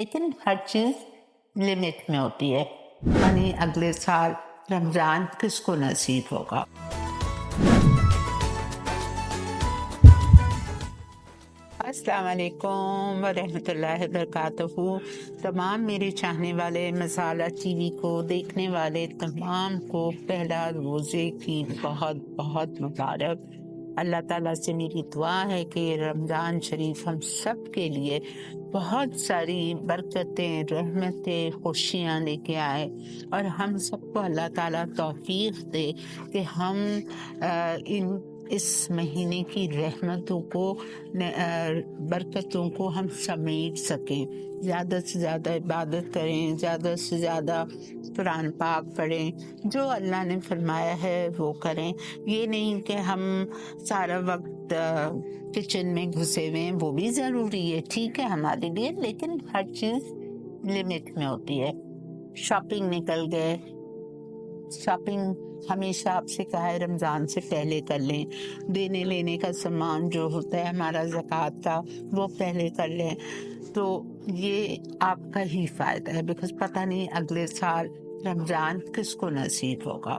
लेकिन हर चीज लिमिट में होती है। यानी अगले साल रमजान किसको नसीब होगा। अस्सलाम वालेकुम वरहमतुल्लाहि वबरकातुहू। तमाम मेरे चाहने वाले मसाला टीवी को देखने वाले तमाम को पहला रोज़े की बहुत बहुत मुबारक। अल्लाह ताला से मेरी दुआ है कि रमज़ान शरीफ हम सब के लिए बहुत सारी बरकतें, रहमतें, खुशियाँ लेके आए और हम सबको अल्लाह ताला तौफीक दे कि हम इस महीने की रहमतों को, बरकतों को हम समेट सकें। ज़्यादा से ज़्यादा इबादत करें, ज़्यादा से ज़्यादा कुरान पाक पढ़ें, जो अल्लाह ने फरमाया है वो करें। ये नहीं कि हम सारा वक्त किचन में घुसे हुए हैं, वो भी ज़रूरी है, ठीक है हमारे लिए, लेकिन हर चीज़ लिमिट में होती है। शॉपिंग निकल गए, शॉपिंग हमेशा आपसे कहा है रमज़ान से पहले कर लें। देने लेने का सामान जो होता है हमारा ज़कात का, वो पहले कर लें, तो ये आपका ही फ़ायदा है, बिकॉज़ पता नहीं अगले साल रमज़ान किसको नसीब होगा।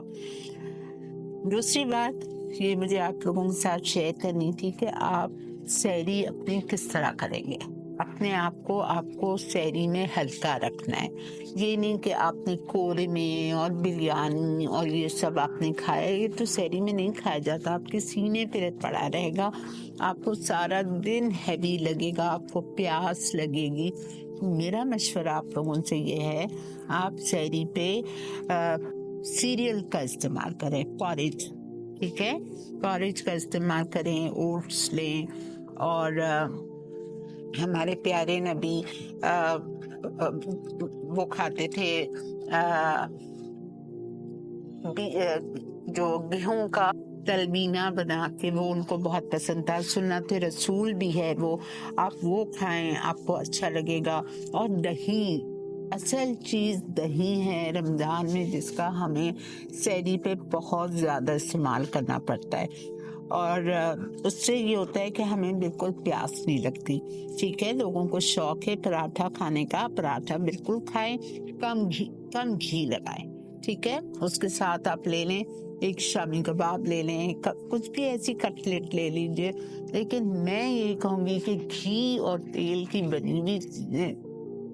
दूसरी बात ये मुझे आप लोगों के साथ शेयर करनी थी कि आप सहरी अपनी किस तरह करेंगे। अपने आप को आपको सहरी में हल्का रखना है। ये नहीं कि आपने कोरे में और बिरयानी और ये सब आपने खाया, ये तो सहरी में नहीं खाया जाता, आपके सीने पे पड़ा रहेगा, आपको सारा दिन हैवी लगेगा, आपको प्यास लगेगी। मेरा मशवरा आप लोगों से ये है, आप सहरी पे सीरियल का इस्तेमाल करें, पॉरेज, ठीक है, पॉरेज का इस्तेमाल करें, ओट्स लें। और हमारे प्यारे नबी वो खाते थे जो गेहूं का तलबीना बना के, वो उनको बहुत पसंद था, सुन्नत रसूल भी है वो, आप वो खाएं, आपको अच्छा लगेगा। और दही, असल चीज दही है रमजान में, जिसका हमें सहरी पे बहुत ज्यादा इस्तेमाल करना पड़ता है, और उससे ये होता है कि हमें बिल्कुल प्यास नहीं लगती। ठीक है, लोगों को शौक है पराठा खाने का, पराठा बिल्कुल खाएं, कम घी लगाएं, ठीक है। उसके साथ आप ले लें एक शामी कबाब ले लें, कुछ भी ऐसी कटलेट ले लीजिए, लेकिन मैं ये कहूँगी कि घी और तेल की बनी हुई चीजें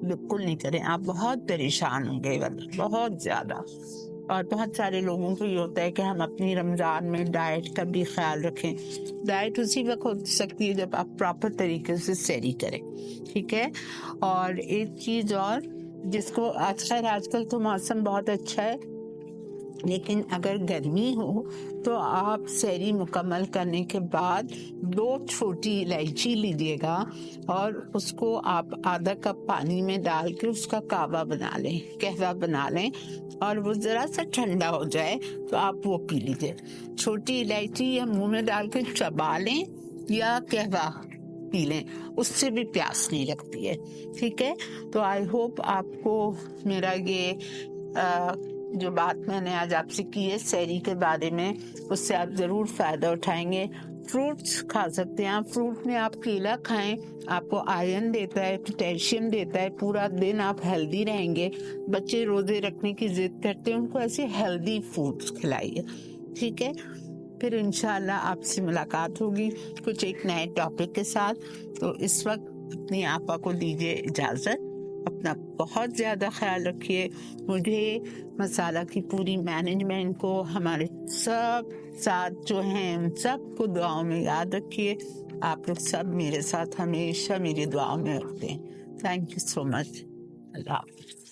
बिल्कुल नहीं करें। आप बहुत परेशान होंगे, बहुत ज्यादा। और बहुत सारे लोगों को ये होता है कि हम अपनी रमजान में डाइट का भी ख्याल रखें। डाइट उसी वक्त हो सकती है जब आप प्रॉपर तरीके से सहरी करें, ठीक है। और एक चीज और, जिसको आजकल तो मौसम बहुत अच्छा है, लेकिन अगर गर्मी हो तो आप सहरी मुकम्मल करने के बाद 2 छोटी इलायची लीजिएगा और उसको आप आधा कप पानी में डाल के उसका कहवा बना लें, और वो जरा सा ठंडा हो जाए तो आप वो पी लीजिए। छोटी इलायची या मुंह में डाल के चबा लें या कहवा पी लें, उससे भी प्यास नहीं लगती है, ठीक है। तो आई होप आपको मेरा ये जो बात मैंने आज आपसे की है सहरी के बारे में, उससे आप जरूर फायदा उठाएंगे। फ्रूट्स खा सकते हैं आप, फ्रूट में आप केला खाएं, आपको आयरन देता है, पोटेशियम देता है, पूरा दिन आप हेल्दी रहेंगे। बच्चे रोजे रखने की जिद करते हैं, उनको ऐसे हेल्दी फूड्स खिलाइए, ठीक है। फिर इंशाल्लाह आपसे मुलाकात होगी कुछ एक नए टॉपिक के साथ। तो इस वक्त अपनी आपा को दीजिए इजाजत, अपना बहुत ज्यादा ख्याल रखिए। मुझे मसाला की पूरी मैनेजमेंट को, हमारे सब साथ जो हैं उन सबको दुआओं में याद रखिए। आप लोग सब मेरे साथ हमेशा मेरी दुआओं में रखते हैं। Thank you so much. अल्लाह हाफ़िज़।